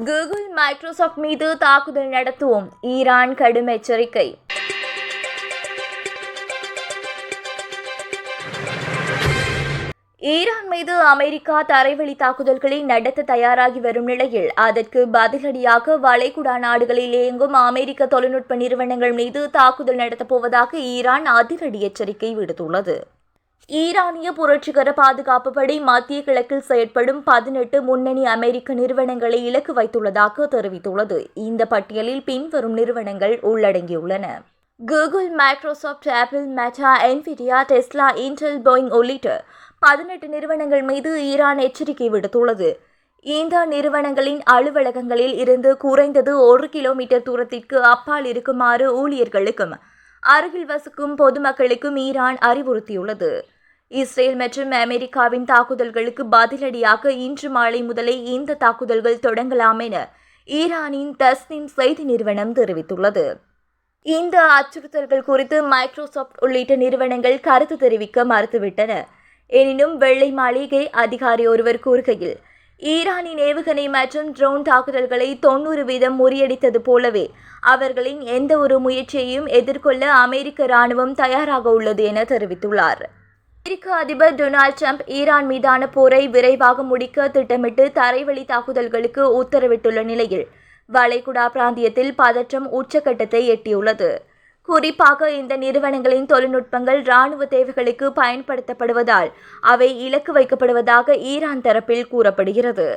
Google, Microsoft மீது தாக்குதல் நடத்துவோம், ஈரான் கடும் எச்சரிக்கை. ஈரான் மீது அமெரிக்கா தரைவழி தாக்குதல்களை நடத்த தயாராகி வரும் நிலையில் அதற்கு பதிலடியாக வளைகுடா நாடுகளில் இயங்கும் அமெரிக்க தொழில்நுட்ப நிறுவனங்கள் மீது தாக்குதல் நடத்தப் போவதாக ஈரான் அதிரடி எச்சரிக்கை விடுத்துள்ளது. ஈரானிய புரட்சிகர பாதுகாப்பு படை மத்திய கிழக்கில் செயற்படும் 18 முன்னணி அமெரிக்க நிறுவனங்களை இலக்கு வைத்துள்ளதாக தெரிவித்துள்ளது. இந்த பட்டியலில் பின்வரும் நிறுவனங்கள் உள்ளடங்கியுள்ளன: Google, Microsoft, Apple, Meta, Nvidia, Tesla, Intel, Boeing உள்ளிட்ட 18 நிறுவனங்கள் மீது ஈரான் எச்சரிக்கை விடுத்துள்ளது. இந்த நிறுவனங்களின் அலுவலகங்களில் இருந்து குறைந்தது 1 கிலோமீட்டர் தூரத்திற்கு அப்பால் இருக்குமாறு ஊழியர்களுக்கும் அருகில் வசிக்கும் பொதுமக்களுக்கும் ஈரான் அறிவுறுத்தியுள்ளது. இஸ்ரேல் மற்றும் அமெரிக்காவின் தாக்குதல்களுக்கு பதிலடியாக இன்று மாலை முதலே இந்த தாக்குதல்கள் தொடங்கலாம் என ஈரானின் தஸ்னிம் செய்தி நிறுவனம் தெரிவித்துள்ளது. இந்த அச்சுறுத்தல்கள் குறித்து மைக்ரோசாஃப்ட் உள்ளிட்ட நிறுவனங்கள் கருத்து தெரிவிக்க மறுத்துவிட்டன. எனினும் வெள்ளை மாளிகை அதிகாரி ஒருவர் கூறுகையில், ஈரானின் ஏவுகணை மற்றும் ட்ரோன் தாக்குதல்களை 90% முறியடித்தது போலவே அவர்களின் எந்த ஒரு முயற்சியையும் எதிர்கொள்ள அமெரிக்க இராணுவம் தயாராக உள்ளது என தெரிவித்துள்ளார். அமெரிக்க அதிபர் டொனால்ட் ட்ரம்ப் ஈரான் மீதான போரை விரைவாக முடிக்க திட்டமிட்டு தரைவழி தாக்குதல்களுக்கு உத்தரவிட்டுள்ள நிலையில் வளைகுடா பிராந்தியத்தில் பதற்றம் உச்சக்கட்டத்தை எட்டியுள்ளது. குறிப்பாக இந்த நிறுவனங்களின் தொழில்நுட்பங்கள் இராணுவ தேவைகளுக்கு பயன்படுத்தப்படுவதால் அவை இலக்கு வைக்கப்படுவதாக ஈரான் தரப்பில் கூறப்படுகிறது.